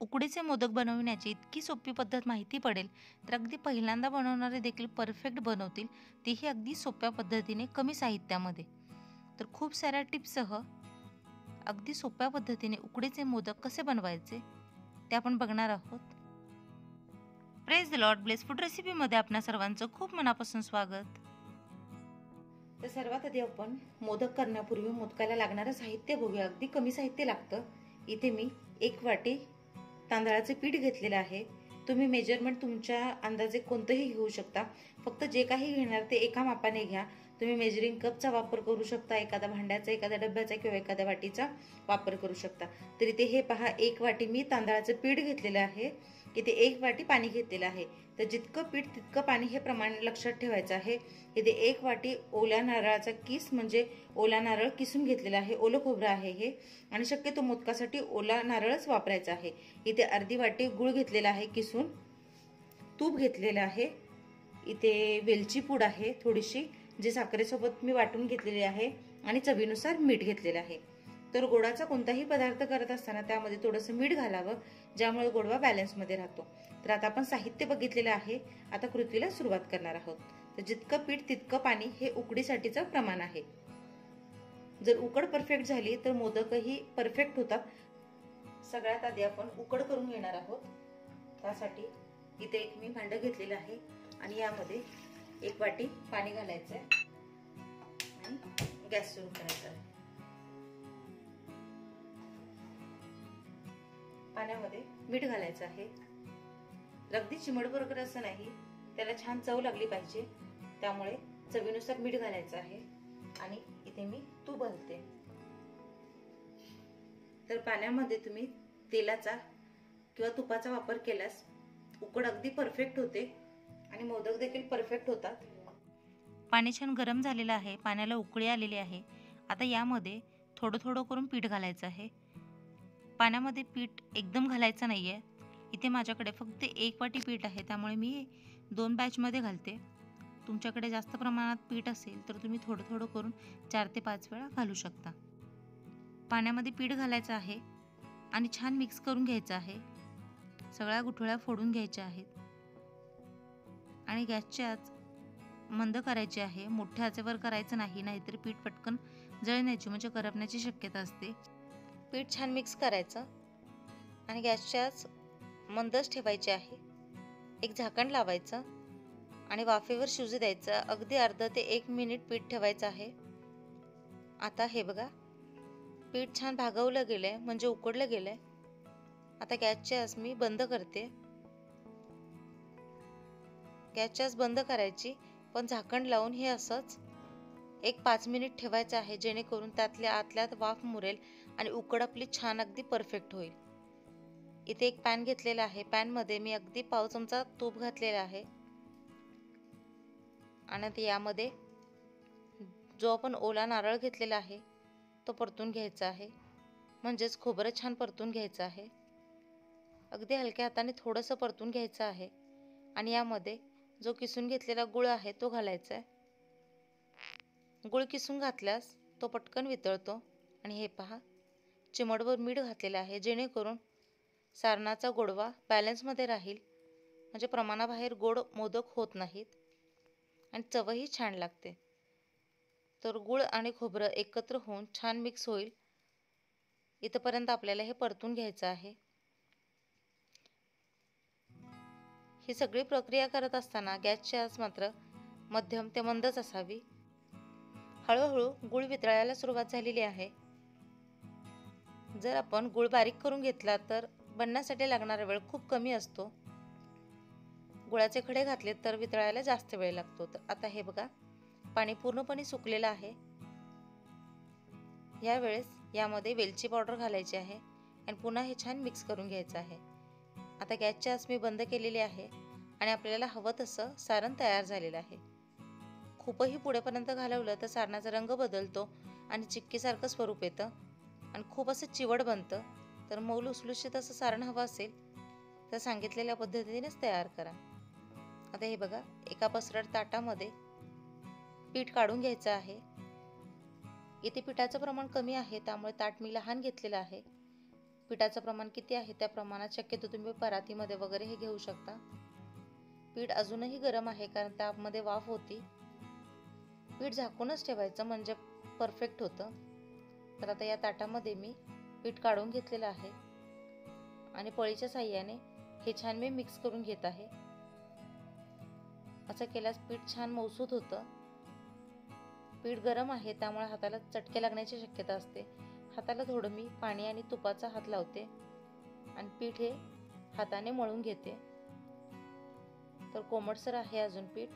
उकडीचे मोदक बनवण्याची इतकी सोपी पद्धत माहिती पडेल तर अगदी पहिल्यांदा बनवणारे देखील परफेक्ट बनवतील, तेही अगदी सोप्या पद्धतीने कमी साहित्यामध्ये. तर खूप साऱ्या टिप्ससह अगदी सोप्या पद्धतीने उकडीचे मोदक कसे बनवायचे ते आपण बघणार आहोत. Praise the lord, bless food रेसिपीमध्ये आपणा सर्वांचं खूप मनापासून स्वागत. तर सर्वात आधी आपण मोदक करण्यापूर्वी मोदकाला लागणारं साहित्य बघूया. अगदी कमी साहित्य लागतं. इथे मी 1 वाटी तांदळाचे पीठ घेतलेलं आहे. तुम्ही मेजरमेंट तुमच्या अंदाजे कोणतेही घेऊ शकता. फक्त जे काही घेणार ते एका मापाने घ्या. तुम्ही मेजरिंग कपचा वापर करू शकता, एखाद्या भांड्याचा, एखाद्या डब्याचा किंवा एखाद्या वाटीचा वापर करू शकता. तर इथे हे पहा, 1 वाटी मी तांदळाचं पीठ घेतलेलं आहे. इथे 1 वाटी पाणी घेतलेलं आहे. तर जितकं पीठ तितकं पाणी हे प्रमाण लक्षात ठेवायचं आहे. इथे 1 वाटी ओल्या नारळाचा किस म्हणजे ओला नारळ किसून घेतलेला आहे. ओलं खोबरं आहे हे, आणि शक्यतो मोदकासाठी ओला नारळच वापरायचा आहे. इथे अर्धी वाटी गूळ घेतलेला आहे किसून, तूप घेतलेलं आहे. इथे वेलची पूड आहे थोडीशी, जी साखरेसोबत मी वाटून घेतलेली आहे, आणि चवीनुसार मीठ घेतलेलं आहे. तर गोडाचा कोणताही पदार्थ करत असताना त्यामध्ये थोडंसं मीठ घालावं, ज्यामुळे गोडवा बॅलन्समध्ये राहतो. तर आता आपण साहित्य बघितलेलं आहे. आता कृतीला सुरुवात करणार आहोत. तर जितकं पीठ तितकं पाणी हे उकडीसाठीचं प्रमाण आहे. जर उकड परफेक्ट झाली तर मोदकही परफेक्ट होतात. सगळ्यात आधी आपण उकड करून घेणार आहोत. त्यासाठी इथे एक मी भांडं घेतलेलं आहे, आणि यामध्ये 1 वाटी पाणी घालायचं आहे आणि गॅस सुरू करायचा आहे. पाण्यामध्ये मीठ घालायचं आहे. अगदी चिमटभर असं नाही, त्याला छान चव लागली पाहिजे, त्यामुळे चवीनुसार मीठ घालायचं आहे. आणि इथे मी तूप घालते. तर पाण्यामध्ये तुम्ही तेलाचा किंवा तुपाचा वापर केल्यास उकड अगदी परफेक्ट होते आणि मोदक देखील परफेक्ट होतात. पाणी छान गरम झालेलं आहे, पाण्याला उकळी आलेली आहे. आता यामध्ये थोडं थोडं करून पीठ घालायचं आहे. पाण्यामध्ये पीठ एकदम घालायचं नाहीये. इथे माझ्याकडे फक्त 1 वाटी पीठ आहे, त्यामुळे मी 2 बॅचमध्ये घालते. तुमच्याकडे जास्त प्रमाणात पीठ असेल तर तुम्ही थोडं थोडं करून 4 ते 5 वेळा घालू शकता. पाण्यामध्ये पीठ घालायचं आहे आणि छान मिक्स करून घ्यायचं आहे. सगळ्या गुठळ्या फोडून घ्यायच्या आहेत आणि गॅसची आच मंद करायची आहे. मोठ्या आचेवर करायचं नाही, नाहीतर पीठ पटकन जळण्याची म्हणजे करपण्याची शक्यता असते. पीठ छान मिक्स करायचं आणि गॅसची आच मंदच ठेवायची आहे. एक झाकण लावायचं आणि वाफेवर शिजू द्यायचं. अगदी अर्धा ते 1 मिनिट पीठ ठेवायचं आहे. आता हे बघा, पीठ छान भागवलं गेलंय म्हणजे उकडलं गेलंय. आता गॅसची आच मी बंद करते. गॅसची आच बंद करायची, पण झाकण लावून हे असंच 5 मिनिट ठेवायचं आहे, जेणेकरून त्यातल्या आतल्यात वाफ मुरेल आणि उकड आपली छान अगदी परफेक्ट होईल. इथे एक पॅन घेतलेला आहे. पॅनमध्ये मी अगदी पाव चमचा तूप घातलेला आहे, आणि यामध्ये जो आपण ओला नारळ घेतलेला आहे तो परतून घ्यायचा आहे, म्हणजेच खोबरं छान परतून घ्यायचं आहे. अगदी हलक्या हाताने थोडंसं परतून घ्यायचं आहे, आणि यामध्ये जो किसून घेतलेला गुळ आहे तो घालायचा आहे. गुळ किसून घातल्यास तो पटकन वितळतो. आणि हे पहा, चिमटभर मीठ घातलेलं आहे, जेणेकरून सारणाचा गोडवा बॅलन्समध्ये राहील, म्हणजे प्रमाणाबाहेर गोड मोदक होत नाहीत आणि चवही छान लागते. तर गुळ आणि खोबरं एकत्र होऊन छान मिक्स होईल इथपर्यंत आपल्याला हे परतून घ्यायचं आहे. ही सगळी प्रक्रिया करत असताना गॅसची आच मात्र मध्यम ते मंदच असावी. हळूहळू गुळ वितळायला सुरुवात झालेली आहे. जर आपण गुळ बारीक करून घेतला तर बनण्यासाठी लागणारा वेळ खूप कमी असतो. गुळाचे खडे घातले तर वितळायला जास्त वेळ लागतो. तर आता हे बघा, पाणी पूर्णपणे सुकलेलं आहे. यावेळेस यामध्ये वेलची पावडर घालायची आहे आणि पुन्हा हे छान मिक्स करून घ्यायचं आहे. आता गॅसची आच मी बंद केलेली आहे आणि आपल्याला हवं तसं सारण तयार झालेलं आहे. खूपही पुढेपर्यंत घालवलं तर सारणाचा रंग बदलतो आणि चिक्कीसारखं स्वरूप येतं आणि खूप असं चिवट बनतं. तर मऊ लुसलुशीत असं सारण हवं असेल तर सांगितलेल्या पद्धतीनेच तयार करा. आता हे बघा, एका पसरट ताटामध्ये पीठ काढून घ्यायचं आहे. इथे पिठाचं प्रमाण कमी आहे, त्यामुळे ताट मी लहान घेतलेलं आहे. पिठाचं प्रमाण किती आहे त्या प्रमाणात शक्यतो तुम्ही परातीमध्ये वगैरे हे घेऊ शकता. पीठ अजूनही गरम आहे कारण त्यामध्ये वाफ होती. पीठ झाकूनच ठेवायचं म्हणजे परफेक्ट होतं. तर आता या ताटामध्ये मी पीठ काढून घेतलेलं आहे आणि पळीच्या साहाय्याने हे छान मी मिक्स करून घेत आहे. असं केल्यास पीठ छान मऊसूत होतं. पीठ गरम आहे त्यामुळे हाताला चटके लागण्याची शक्यता असते. हाताला थोडं मी पाणी आणि तुपाचा हात लावते आणि पीठ हे हाताने मळून घेते. तर कोमटसर आहे अजून पीठ,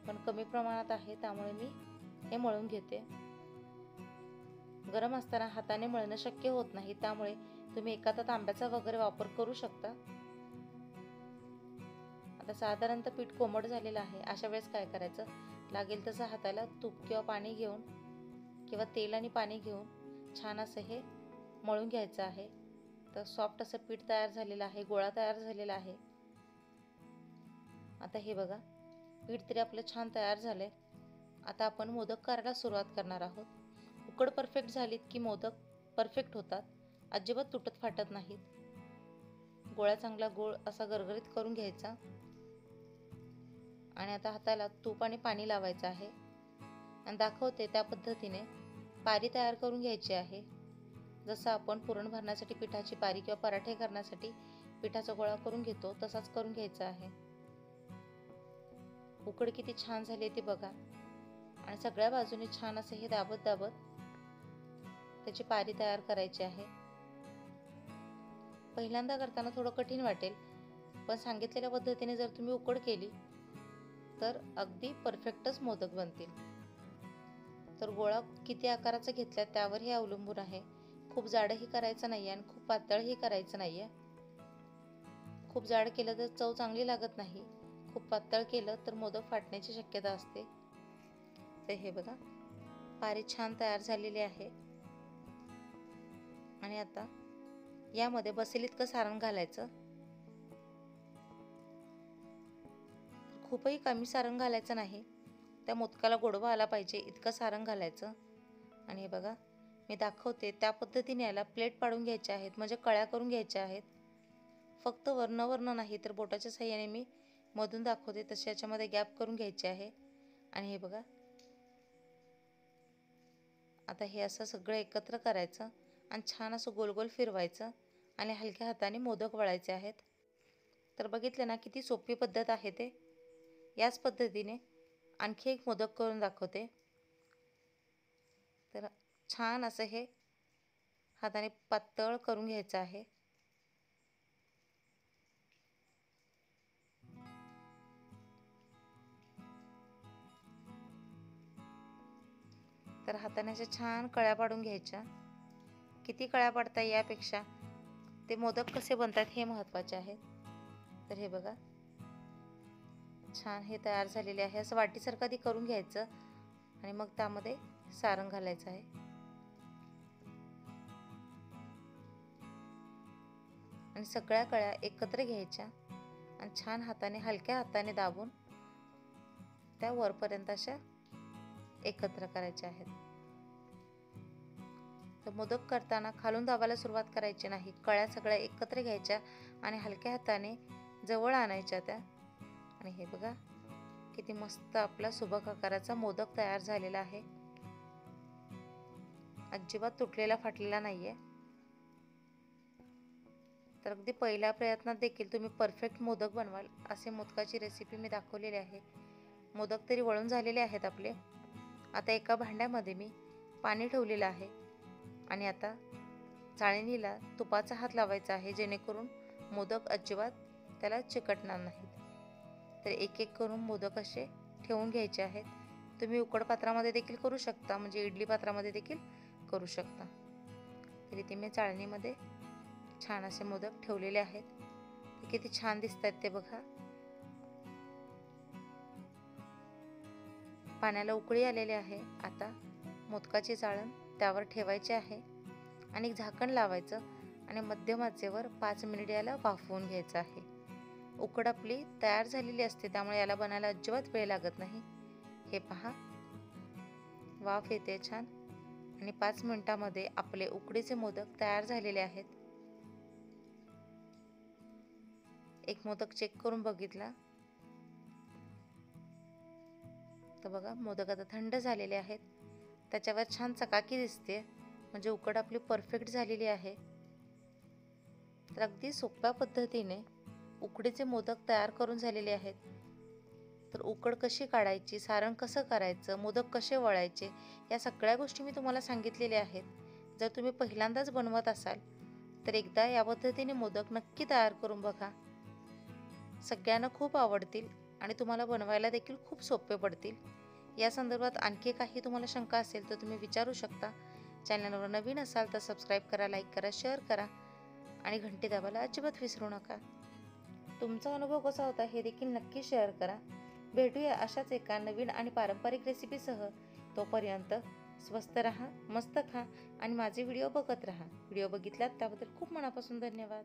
पण कमी प्रमाणात आहे त्यामुळे मी हे मळून घेते. गरम असताना हाताने मळणं शक्य होत नाही त्यामुळे तुम्ही एखादा तांब्याचा वगैरे वापर करू शकता. आता साधारणतः पीठ कोमट झालेलं आहे. अशा वेळेस काय करायचं, लागेल तसं हाताला तूप किंवा पाणी घेऊन किंवा तेल आणि पाणी घेऊन छान असं हे मळून घ्यायचं आहे. तर सॉफ्ट असं पीठ तयार झालेलं आहे, गोळा तयार झालेला आहे. आता हे बघा, पीठ तरी आपलं छान तयार झालंय. आता आपण मोदक करायला सुरुवात करणार आहोत. उकड परफेक्ट झालीत की मोदक परफेक्ट होतात, अजिबात तुटत फाटत नाहीत. गोळा चांगला गोळ असा गरगरीत करून घ्यायचा आणि आता हाताला तूप आणि पाणी लावायचं आहे आणि दाखवते त्या पद्धतीने पारी तयार करून घ्यायची आहे. जसं आपण पुरण भरण्यासाठी पिठाची पारी किंवा पराठे करण्यासाठी पिठाचा गोळा करून घेतो तसाच करून घ्यायचा आहे. उकड किती छान झाली ते बघा आणि सगळ्या बाजूने छान असं हे दाबत दाबत त्याची पारी तयार करायची आहे. पहिल्यांदा करताना थोडं कठीण वाटेल, पण सांगितलेल्या पद्धतीने जर तुम्ही उकड केली तर अगदी परफेक्टच मोदक बनतील. तर गोळा किती आकाराचा घेतला त्यावर हे अवलंबून आहे. खूप जाडही करायचं नाहीये आणि खूप पातळही करायचं नाहीये. खूप जाड केलं तर चव चांगली लागत नाही, खूप पातळ केलं तर मोदक फाटण्याची शक्यता असते. तर हे बघा, पारी छान तयार झालेली आहे आणि आता यामध्ये बसेल इतकं सारण घालायचं. खूपही कमी सारण घालायचं नाही, त्या मोदकाला गोडवा आला पाहिजे इतकं सारण घालायचं. आणि हे बघा, मी दाखवते त्या पद्धतीने याला प्लेट पाडून घ्यायच्या आहेत, म्हणजे कळ्या करून घ्यायच्या आहेत. फक्त वर्ण नाही तर बोटाच्या साहाय्याने मी मधून दाखवते तसे याच्यामध्ये गॅप करून घ्यायचे आहे. आणि हे बघा, आता हे असं सगळं एकत्र करायचं आणि छान असं गोल गोल फिरवायचं आणि हलक्या हाताने मोदक वळायचे आहेत. तर बघितलं ना किती सोपी पद्धत आहे ते. याच पद्धतीने आणखी एक मोदक करून दाखवते. तर छान असं हे हाताने पातळ करून घ्यायचं आहे. तर हाताने अशा छान कळ्या पाडून घ्यायच्या. किती कळ्या पाडता यापेक्षा ते मोदक कसे बनतात हे महत्त्वाचे आहे. तर हे बघा, छान हे तयार झालेले आहे. असं वाटीसारखं आधी करून घ्यायचं आणि मग त्यामध्ये सारण घालायचं आहे. आणि सगळ्या कळ्या एकत्र घ्यायच्या आणि छान हाताने हलक्या हाताने दाबून त्या वरपर्यंत अशा एकत्र करायच्या आहेत. तर मोदक करताना खालून दाबायला सुरुवात करायची नाही, कळ्या सगळ्या एकत्र घ्यायच्या आणि हलक्या हाताने जवळ आणायच्या त्या. आणि हे बघा, किती मस्त आपला सुबक आकाराचा मोदक तयार झालेला आहे. अजिबात तुटलेला फाटलेला नाहीये. तर अगदी पहिल्या प्रयत्नात देखील तुम्ही परफेक्ट मोदक बनवाल असे मोदकाची रेसिपी मी दाखवलेली आहे. मोदक तरी वळून झालेले आहेत आपले. आता एका भांड्यामध्ये मी पाणी ठेवलेलं आहे आणि आता चाळणीला तुपाचा हात लावायचा आहे जेणेकरून मोदक अजिबात त्याला चिकटणार नाहीत. तर एक एक करून मोदक असे ठेवून घ्यायचे आहेत. तुम्ही उकड पात्रामध्ये देखील करू शकता, म्हणजे इडली पात्रामध्ये देखील करू शकता. तरी ते मी चाळणीमध्ये छान असे मोदक ठेवलेले आहेत. ते किती छान दिसतात ते बघा. पाण्याला उकळी आलेली आहे. आता मोदकाचे चाळण त्यावर ठेवायचे आहे आणि झाकण लावायचं आणि मध्यम आचेवर 5 मिनिट याला वाफवून घ्यायचं आहे. उकड आपली तयार झालेली असते त्यामुळे याला बनायला अजिबात वेळ लागत नाही. हे पहा, वाफ येते छान आणि 5 मिनिटांमध्ये आपले उकडीचे मोदक तयार झालेले आहेत. एक मोदक चेक करून बघितला तर बघा मोदक आता थंड झालेले आहेत, त्याच्यावर छान चकाकी दिसते, म्हणजे उकड आपली परफेक्ट झालेली आहे। तर अगदी सोप्या पद्धतीने उकडीचे मोदक तयार करून झालेले आहेत। तर उकड कशी काढायची, सारण कसं करायचं, मोदक कसे वळायचे, या सगळ्या गोष्टी मी तुम्हाला सांगितलेल्या आहेत। जर तुम्ही पहिल्यांदाच बनवत असाल तर एकदा या पद्धतीने मोदक नक्की तयार करून बघा, सगळ्यांना खूप आवडतील आणि तुम्हाला बनवायला देखील खूप सोपे पडतील। या संदर्भात आणखी काही तुम्हाला शंका असेल तर तुम्ही विचारू शकता। चॅनलवर नवीन असाल तर सबस्क्राईब करा, लाईक करा, शेअर करा आणि घंटी दाबायला अजिबात विसरू नका। तुमचा अनुभव कसा होता हे देखील नक्की शेअर करा। भेटूया अशाच एका नवीन आणि पारंपरिक रेसिपीसह। तोपर्यंत स्वस्त राहा, मस्त खा आणि माझे व्हिडिओ बघत राहा। व्हिडिओ बघितलात त्याबद्दल खूप मनापासून धन्यवाद।